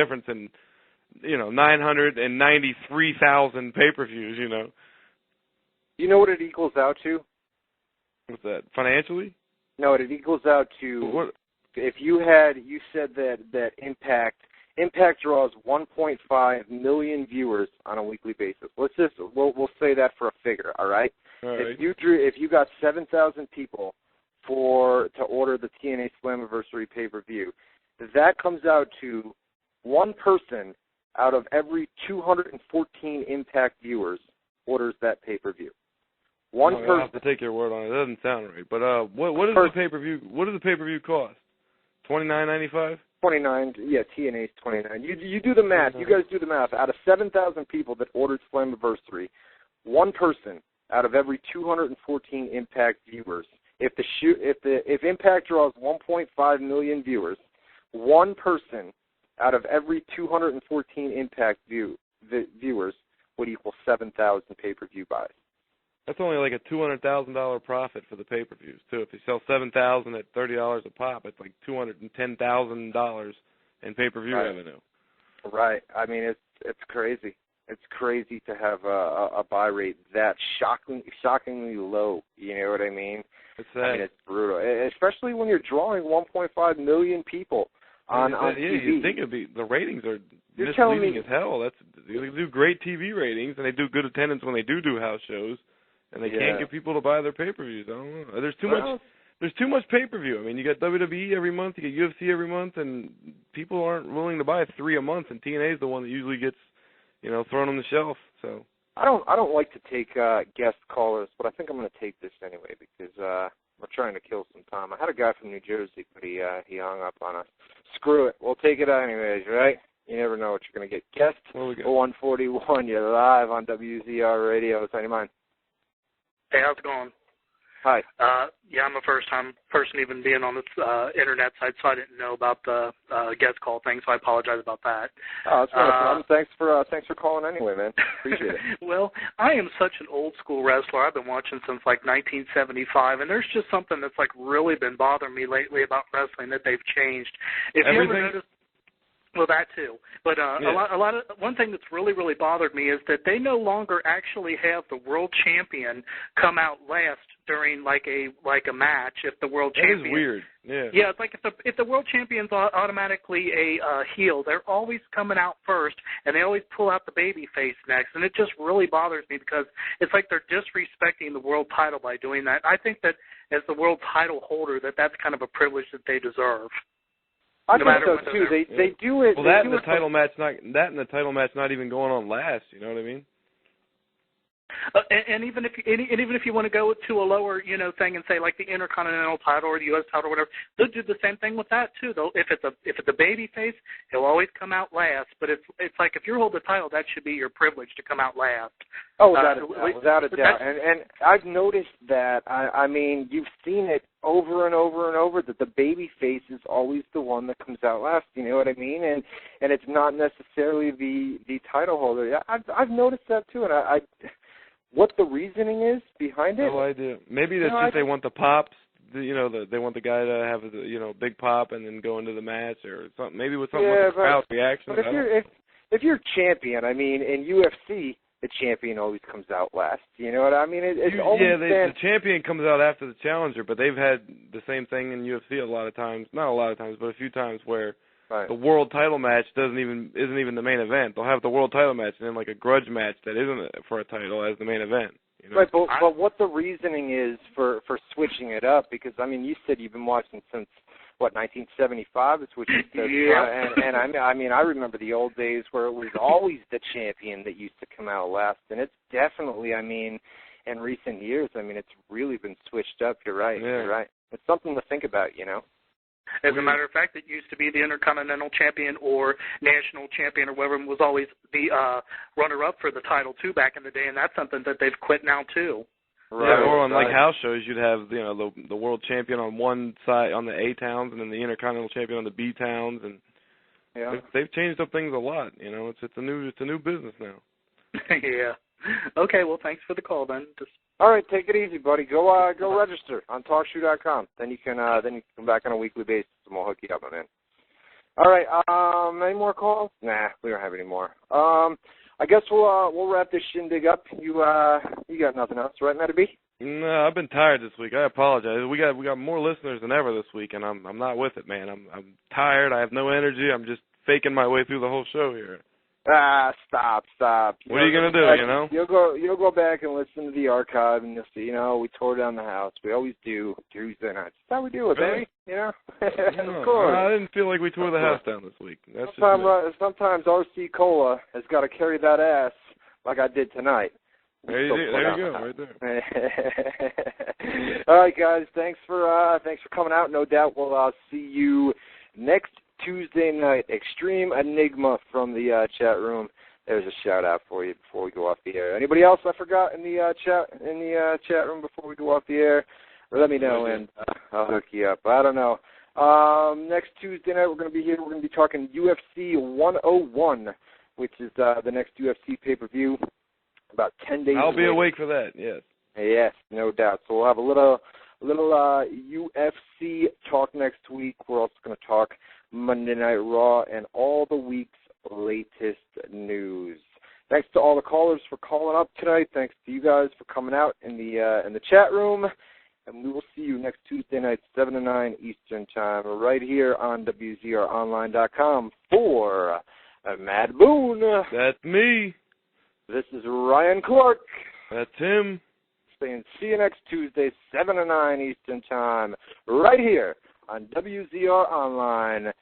difference in, 993,000 pay-per-views, You know what it equals out to? What's that, financially? No, it equals out to, what? If you said that Impact draws 1.5 million viewers on a weekly basis. We'll say that for a figure, all right? All right. If you got 7,000 people to order the TNA Slammiversary pay-per-view, that comes out to one person out of every 214 Impact viewers orders that pay-per-view. One person. I'll have to take your word on it. It doesn't sound right. But what does the pay-per-view? What does the pay-per-view cost? $29.95. 29. Yeah, TNA's 29. You do the math. You guys do the math. Out of 7,000 people that ordered Slammiversary, one person out of every 214 Impact viewers. If Impact draws 1.5 million viewers, one person out of every 214 Impact viewers would equal 7,000 pay-per-view buys. That's only like a $200,000 profit for the pay-per-views, too. If you sell 7,000 at $30 a pop, it's like $210,000 in pay-per-view revenue. Right. I mean, it's crazy. It's crazy to have a buy rate that shockingly low. You know what I mean? It's sad. I mean, it's brutal, especially when you're drawing 1.5 million people on TV. You'd think the ratings are misleading as hell. They do great TV ratings, and they do good attendance when they do house shows. And they can't get people to buy their pay-per-views. I don't know. There's too much pay-per-view. I mean, you got WWE every month, you get UFC every month, and people aren't willing to buy 3 a month. And TNA is the one that usually gets, thrown on the shelf. So I don't like to take guest callers, but I think I'm going to take this anyway because we're trying to kill some time. I had a guy from New Jersey, but he hung up on us. Screw it. We'll take it anyways, right? You never know what you're going to get. Guest 141. You're live on WZR Radio. What's on your mind? Hey, how's it going? Hi. I'm a first-time person even being on this internet site, so I didn't know about the guest call thing, so I apologize about that. Oh, that's not a problem. Thanks for calling anyway, man. Appreciate it. Well, I am such an old-school wrestler. I've been watching since, 1975, and there's just something that's, really been bothering me lately about wrestling that they've changed. If you ever noticed, well, that too. But one thing that's really, really bothered me is that they no longer actually have the world champion come out last during a match. If the world champion, that is weird. Yeah. Yeah, it's like if the world champion's automatically a heel, they're always coming out first, and they always pull out the baby face next, and it just really bothers me because it's like they're disrespecting the world title by doing that. I think that as the world title holder, that's kind of a privilege that they deserve. I think so too. They do it. Well, that and the title match not even going on last. You know what I mean? And even if you want to go to a lower thing and say like the Intercontinental title or the U.S. title or whatever, they'll do the same thing with that too. Though if it's a baby face, he'll always come out last. But it's like if you're holding the title, that should be your privilege to come out last. Oh, without a doubt. And I've noticed that. I mean, you've seen it over and over and over that the baby face is always the one that comes out last. You know what I mean? And it's not necessarily the title holder. Yeah, I've noticed that too. And I what the reasoning is behind it? No idea. Maybe that's just they want the pops. They want the guy to have a big pop and then go into the match or something. Maybe with something with the crowd reaction. But if you're champion, I mean, in UFC, the champion always comes out last. You know what I mean? The champion comes out after the challenger, but they've had the same thing in UFC a lot of times. Not a lot of times, but a few times where the world title match isn't even the main event. They'll have the world title match and then like a grudge match that isn't for a title as the main event. You know? Right, but what the reasoning is for switching it up? Because I mean, you said you've been watching since 1975 is what you said. And I mean, I remember the old days where it was always the champion that used to come out last, and it's definitely, I mean, in recent years, I mean, it's really been switched up. You're right. Yeah. You're right. It's something to think about, As a matter of fact, it used to be the Intercontinental Champion or National Champion or whatever was always the runner-up for the title, too, back in the day, and that's something that they've quit now, too. Right. Yeah, or on like house shows, you'd have the world champion on one side on the A towns, and then the Intercontinental Champion on the B towns, and they've changed up things a lot. It's a new business now. Yeah. Okay. Well, thanks for the call, then. All right, take it easy, buddy. Go register on TalkShoe.com. Then you can come back on a weekly basis, and we'll hook you up, my man. All right. Any more calls? Nah, we don't have any more. I guess we'll wrap this shindig up. You got nothing else, right, Matty B? No, I've been tired this week. I apologize. We got more listeners than ever this week, and I'm not with it, man. I'm tired. I have no energy. I'm just faking my way through the whole show here. Stop. What are you gonna do? You know, you'll go back and listen to the archive, and you'll see. You know, we tore down the house. We always do Tuesday nights. That's how we do it, baby. You know, of course. I didn't feel like we tore the house down this week. That's sometimes RC Cola has got to carry that ass like I did tonight. There you go, right there. All right, guys. Thanks for coming out. No doubt we'll see you next Tuesday night. Extreme Enigma from the chat room. There's a shout out for you before we go off the air. Anybody else I forgot in the chat room before we go off the air? Let me know and I'll hook you up. I don't know. Next Tuesday night we're going to be here. We're going to be talking UFC 101, which is the next UFC pay-per-view. About 10 days. I'll be awake for that. Yes. Yes, no doubt. So we'll have a little UFC talk next week. We're also going to talk Monday Night Raw and all the week's latest news. Thanks to all the callers for calling up tonight. Thanks to you guys for coming out in the chat room. And we will see you next Tuesday night, 7 to 9 Eastern Time, right here on WZROnline.com for Matt Boone. That's me. This is Ryan Clark. That's him. Saying see you next Tuesday, 7 to 9 Eastern Time, right here on WZROnline.com.